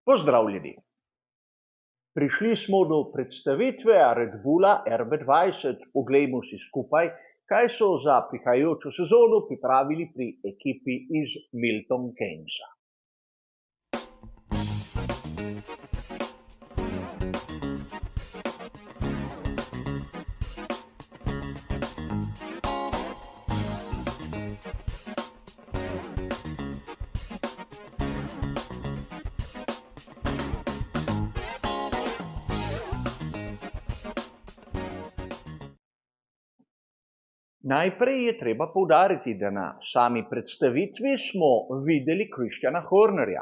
Pozdravljeni. Prišli smo do predstavitve Red Bulla RB20. Poglejmo si skupaj, kaj so za prihajajočo sezono pripravili pri ekipi iz Milton Keynesa. Najprej je treba poudariti, da na sami predstavitvi smo videli Christiana Hornerja.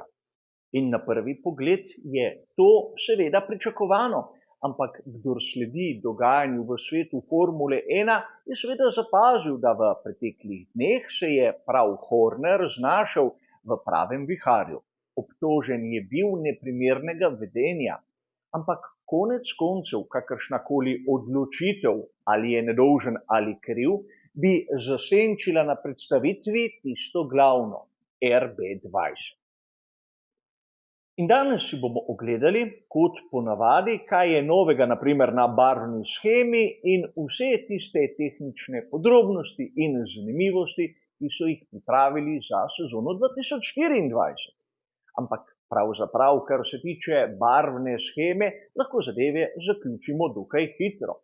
In na prvi pogled je to seveda pričakovano, ampak kdor sledi dogajanju v svetu Formule 1, je seveda zapazil, da v preteklih dneh se je prav Horner znašel v pravem viharju. Obtožen je bil neprimernega vedenja, ampak konec koncev, kakršnakoli odločitev, ali je nedolžen ali kriv, bi zasenčila na predstavitvi tisto glavno, RB20. In danes si bomo ogledali, kot ponavadi, kaj je novega naprimer na barvni shemi in vse tiste tehnične podrobnosti in zanimivosti, ki so jih pripravili za sezono 2024. Ampak pravzaprav, kar se tiče barvne sheme, lahko zadeve zaključimo dokaj hitro.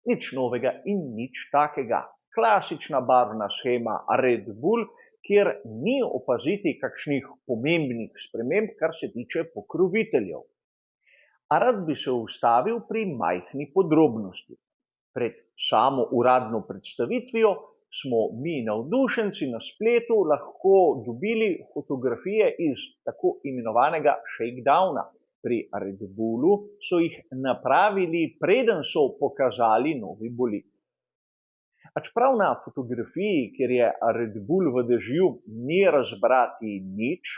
Nič novega in nič takega. Klasična barvna shema Red Bull, kjer ni opaziti kakšnih pomembnih sprememb, kar se tiče pokroviteljev. A rad bi se ustavil pri majhni podrobnosti. Pred samo uradno predstavitvijo smo mi navdušenci na spletu lahko dobili fotografije iz tako imenovanega shakedowna. Pri Red Bullu so jih napravili, preden so pokazali novi bolid. A čeprav na fotografiji, kjer je Red Bull v dežju, ni razbrati nič,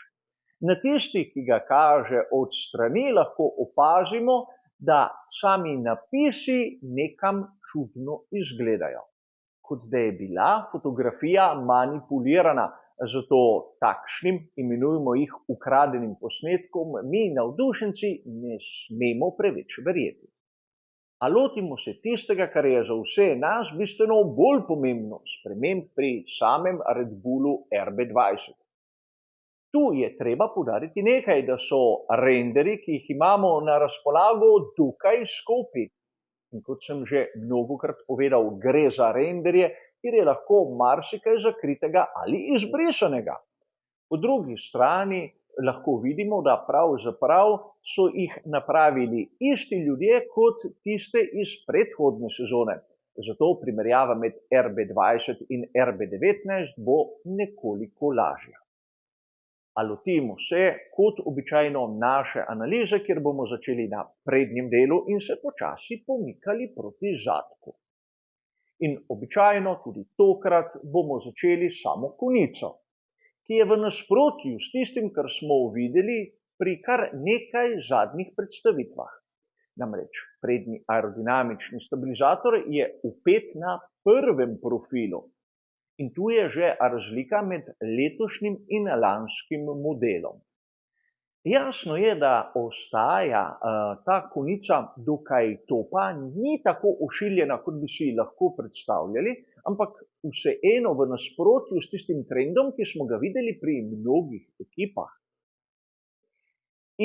na tisti, ki ga kaže od strani, lahko opazimo, da sami napisi nekam čudno izgledajo. Kot da je bila fotografija manipulirana, zato takšnim, imenujemo jih ukradenim posnetkom, mi navdušenci ne smemo preveč verjeti. A lotimo se tistega, kar je za vse nas bistveno bolj pomembno, sprememb pri samem Red Bullu RB20. Tu je treba poudariti nekaj, da so renderji, ki jih imamo na razpolago, dokaj skopi. In kot sem že mnogokrat povedal, gre za renderje, kjer je lahko marsikaj zakritega ali izbrisanega. Po drugi strani lahko vidimo, da pravzaprav so jih napravili isti ljudje kot tiste iz predhodne sezone. Zato primerjava med RB20 in RB19 bo nekoliko lažja. A lotimo se kot običajno naše analize, kjer bomo začeli na prednjem delu in se počasi pomikali proti zadku. In običajno tudi tokrat bomo začeli samo konico, ki je v nasprotju s tistim, kar smo videli pri kar nekaj zadnjih predstavitvah. Namreč prednji aerodinamični stabilizator je vpet na prvem profilu. In tu je že razlika med letošnjim in lanskim modelom. Jasno je, da ostaja ta konica dokaj topa, ni tako ošiljena, kot bi si lahko predstavljali, ampak vseeno v nasprotju s tistim trendom, ki smo ga videli pri mnogih ekipah.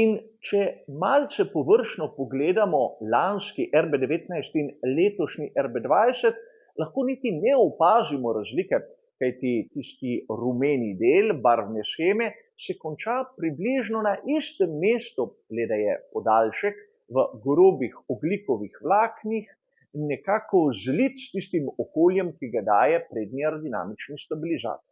In če malce površno pogledamo lanski RB19 in letošnji RB20, lahko niti ne opazimo razlike, kajti tisti rumeni del barvne sheme se konča približno na istem mestu, le da je podaljšek v grobih ogljikovih vlaknih nekako zlit s tistim okoljem, ki ga daje prednji aerodinamični stabilizator.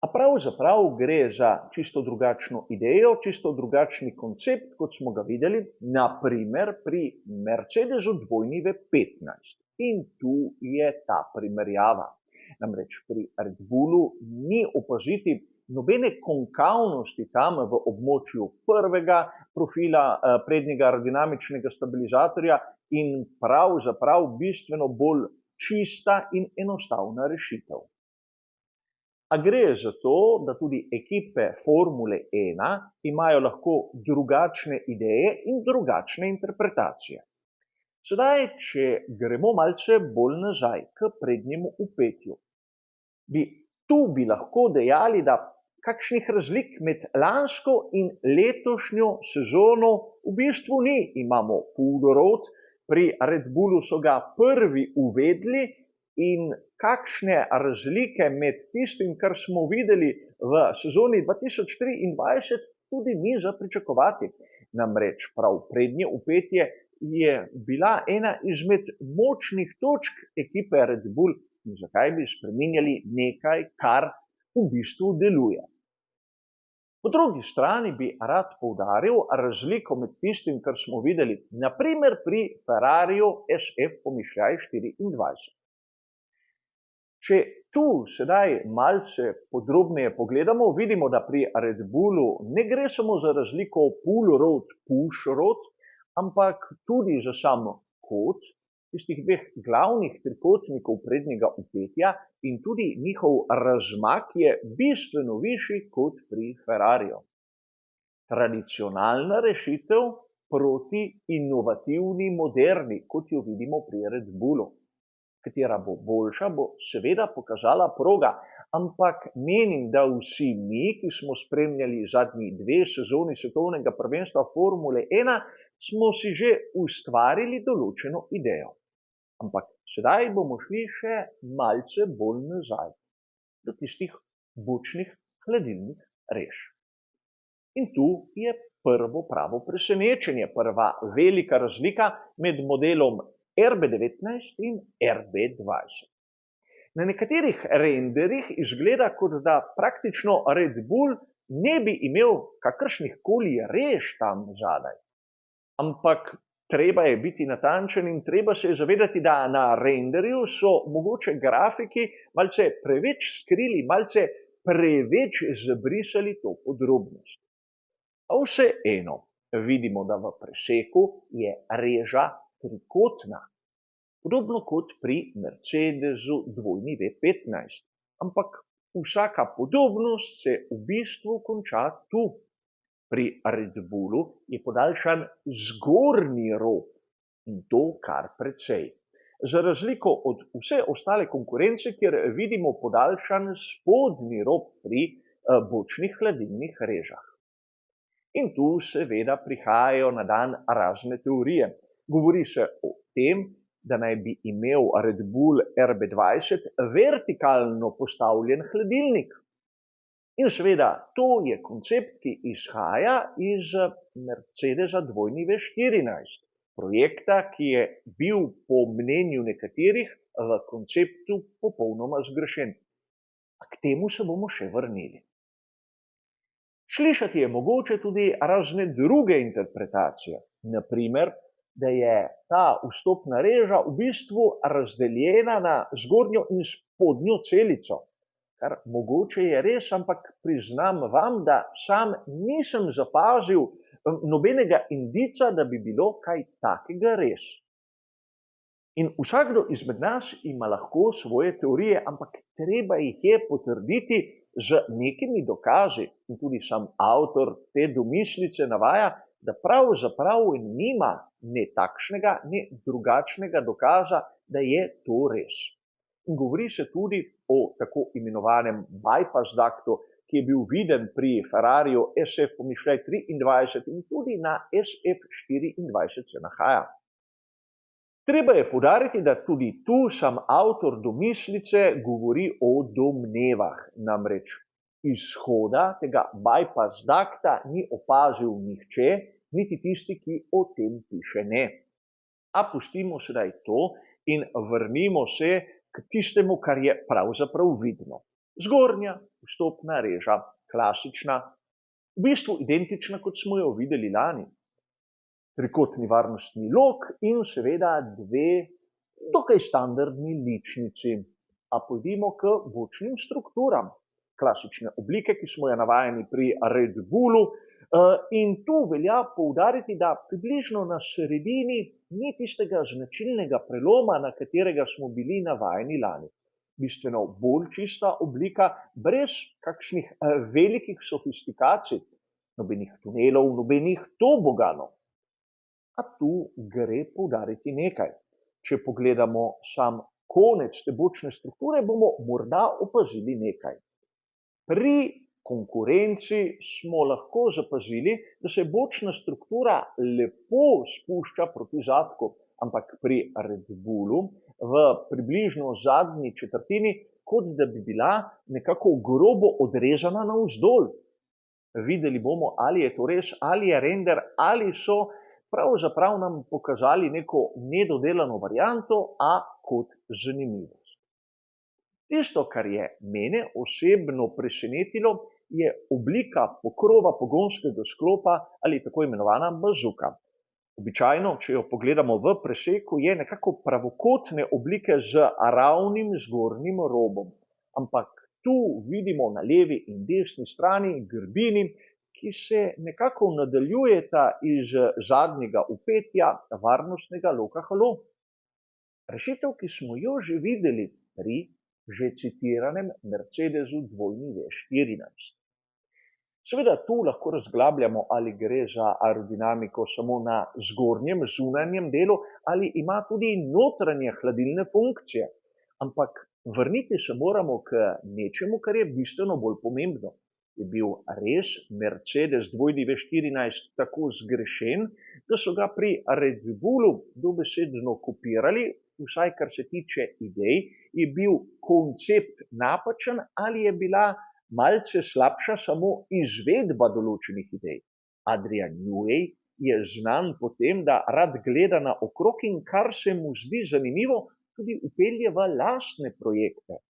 A pravzaprav gre za čisto drugačno idejo, čisto drugačni koncept, kot smo ga videli, naprimer pri Mercedesu dvojni V15. In tu je ta primerjava. Namreč pri Red Bullu ni opaziti nobene konkavnosti tam v območju prvega profila prednjega aerodinamičnega stabilizatorja in pravzaprav bistveno bolj čista in enostavna rešitev. A gre za to, da tudi ekipe Formule 1 imajo lahko drugačne ideje in drugačne interpretacije. Sedaj, če gremo malce bolj nazaj k prednjemu upetju, bi lahko dejali, da kakšnih razlik med lansko in letošnjo sezono v bistvu ni. Imamo pull road, pri Red Bullu so ga prvi uvedli in kakšne razlike med tistim, kar smo videli v sezoni 2023, tudi ni za pričakovati. Namreč prav prednje upetje je bila ena izmed močnih točk ekipe Red Bull. In zakaj bi spreminjali nekaj, kar v bistvu deluje? Po drugi strani bi rad poudaril razliko med tistim, kar smo videli, naprimer pri Ferrariju SF-24. Če tu sedaj malce podrobneje pogledamo, vidimo, da pri Red Bullu ne gre samo za razliko pull road, push road, ampak tudi za samo kot, tistih dveh glavnih trikotnikov prednjega upetja in tudi njihov razmak je bistveno višji kot pri Ferrariju. Tradicionalna rešitev proti inovativni moderni, kot jo vidimo pri Red Bullu. Katera bo boljša, bo seveda pokazala proga, ampak menim, da vsi mi, ki smo spremljali zadnji 2 sezoni svetovnega prvenstva Formule 1, smo si že ustvarili določeno idejo. Ampak sedaj bomo šli še malce bolj nazaj, do tistih bočnih hladilnih rež. In tu je prvo pravo presenečenje, prva velika razlika med modelom RB19 in RB20. Na nekaterih renderih izgleda, kot da praktično Red Bull ne bi imel kakršnih koli rež tam zadaj. Ampak treba je biti natančen in treba se je zavedati, da na renderju so mogoče grafiki malce preveč skrili, malce preveč zabrisali to podrobnost. A vseeno vidimo, da v preseku je reža trikotna, podobno kot pri Mercedesu W15, ampak vsaka podobnost se v bistvu konča tu. Pri Red Bullu je podaljšan zgornji rob in to kar precej. Za razliko od vse ostale konkurence, kjer vidimo podaljšan spodnji rob pri bočnih hladilnih režah. In tu seveda prihajajo na dan razne teorije. Govori se o tem, da naj bi imel Red Bull RB20 vertikalno postavljen hladilnik. In seveda, to je koncept, ki izhaja iz Mercedesa W14, projekta, ki je bil po mnenju nekaterih v konceptu popolnoma zgrešen. A k temu se bomo še vrnili. Slišati je mogoče tudi razne druge interpretacije, naprimer, da je ta vstopna reža v bistvu razdeljena na zgornjo in spodnjo celico. Kar mogoče je res, ampak priznam vam, da sam nisem zapazil nobenega indica, da bi bilo kaj takega res. In vsakdo izmed nas ima lahko svoje teorije, ampak treba jih je potrditi z nekimi dokazi. In tudi sam avtor te domislice navaja, da pravzaprav nima ne takšnega, ne drugačnega dokaza, da je to res. In govori se tudi o tako imenovanem bypass ductu, ki je bil viden pri Ferrariju SF-23 in tudi na SF-24 se nahaja. Treba je poudariti, da tudi tu sam avtor domislice govori o domnevah, namreč izhoda tega bypass ducta ni opazil nihče, niti tisti, ki o tem piše ne. A pustimo sedaj to in vrnimo se k tistemu, kar je pravzaprav vidno. Zgornja vstopna reža, klasična, v bistvu identična, kot smo jo videli lani. Trikotni varnostni lok in seveda 2 dokaj standardni ličnici. A pojdimo k bočnim strukturam. Klasične oblike, ki smo jo navajeni pri Red Bullu, in tu velja poudariti, da približno na sredini ni tistega značilnega preloma, na katerega smo bili navajeni lani. bistveno bolj čista oblika, brez kakšnih velikih sofistikacij, nobenih tunelov, nobenih toboganov. A tu gre poudariti nekaj. Če pogledamo sam konec te bočne strukture, bomo morda opazili nekaj. Pri konkurenci smo lahko zapazili, da se bočna struktura lepo spušča proti zadku, ampak pri Red Bullu v približno zadnji četrtini, kot da bi bila nekako grobo odrezana navzdol. Videli bomo, ali je to res, ali je render, ali so pravzaprav nam pokazali neko nedodelano varianto, a kot zanimivost. Tisto, kar je mene osebno presenetilo, je oblika pokrova pogonskega sklopa ali tako imenovana bazuka. Običajno, če jo pogledamo v preseku, je nekako pravokotne oblike z ravnim zgornjim robom. Ampak tu vidimo na levi in desni strani grbini, ki se nekako nadaljujeta iz zadnjega upetja varnostnega loka halo. Rešitev, ki smo jo že videli pri že citiranem Mercedesu W14. Seveda tu lahko razglabljamo, ali gre za aerodinamiko samo na zgornjem, zunanjem delu, ali ima tudi notranje hladilne funkcije. Ampak vrniti se moramo k nečemu, kar je bistveno bolj pomembno. Je bil res Mercedes W14 tako zgrešen, da so ga pri Red Bullu dobesedno kopirali, vsaj kar se tiče idej, je bil koncept napačen ali je bila malce slabša samo izvedba določenih idej. Adrian Newey je znan po tem, da rad gleda na okrog in kar se mu zdi zanimivo, tudi vpelje v lastne projekte.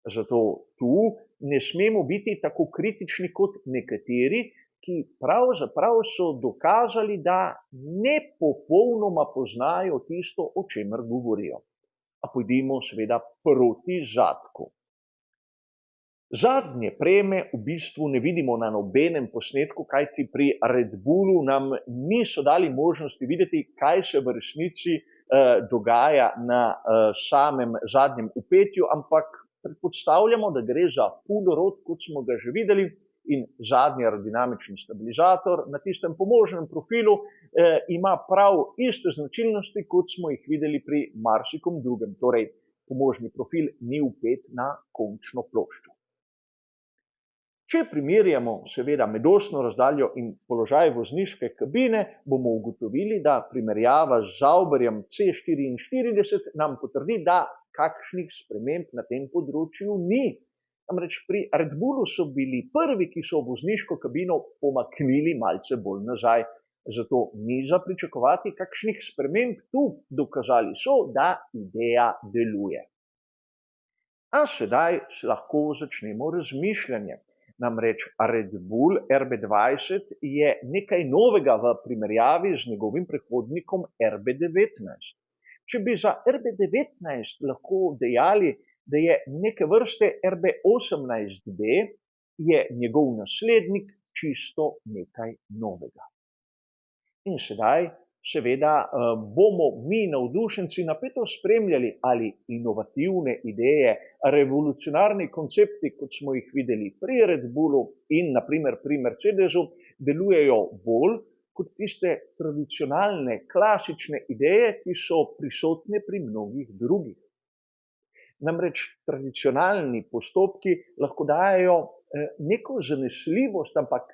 Zato tu ne smemo biti tako kritični kot nekateri, ki pravzaprav so dokazali, da ne popolnoma poznajo tisto, o čemer govorijo. A pojdimo seveda proti zadku. Zadnje preme v bistvu ne vidimo na nobenem posnetku, kajti pri Red Bullu nam niso dali možnosti videti, kaj se v resnici dogaja na samem zadnjem upetju, ampak predpostavljamo, da gre za pull-rod, kot smo ga že videli, in zadnji aerodinamični stabilizator na tistem pomožnem profilu ima prav iste značilnosti, kot smo jih videli pri marsikom drugem. Torej, pomožni profil ni vpet na končno ploščo. Če primerjamo seveda medosno razdaljo in položaj vozniške kabine, bomo ugotovili, da primerjava z Sauberjem C44 nam potrdi, da kakšnih sprememb na tem področju ni. Namreč pri Red Bullu so bili prvi, ki so vozniško kabino pomaknili malce bolj nazaj. Zato ni za pričakovati kakšnih sprememb tu. Dokazali so, da ideja deluje. A sedaj lahko začnemo razmišljanje. Namreč Red Bull RB20 je nekaj novega v primerjavi z njegovim predhodnikom RB19. Če bi za RB19 lahko dejali, da je neke vrste RB18B, je njegov naslednik čisto nekaj novega. In sedaj seveda bomo mi navdušenci napeto spremljali, ali inovativne ideje, revolucionarni koncepti, kot smo jih videli pri Red Bullu in naprimer pri Mercedesu, delujejo bolj kot tiste tradicionalne, klasične ideje, ki so prisotne pri mnogih drugih. Namreč tradicionalni postopki lahko dajejo neko zanesljivost, ampak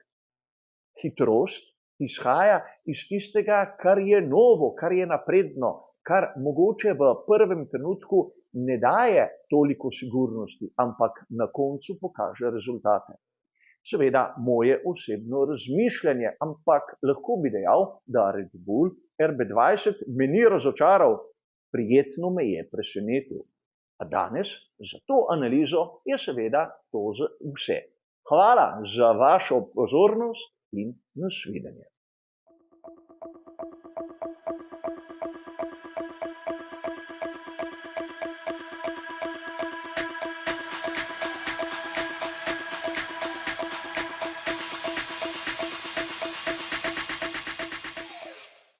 hitrost izhaja iz tistega, kar je novo, kar je napredno, kar mogoče v prvem trenutku ne daje toliko sigurnosti, ampak na koncu pokaže rezultate. Seveda moje osebno razmišljanje, ampak lahko bi dejal, da Red Bull RB20 me ni razočaral, prijetno me je presenetil. A danes za to analizo je seveda to vse. Hvala za vašo pozornost in nasvidenje.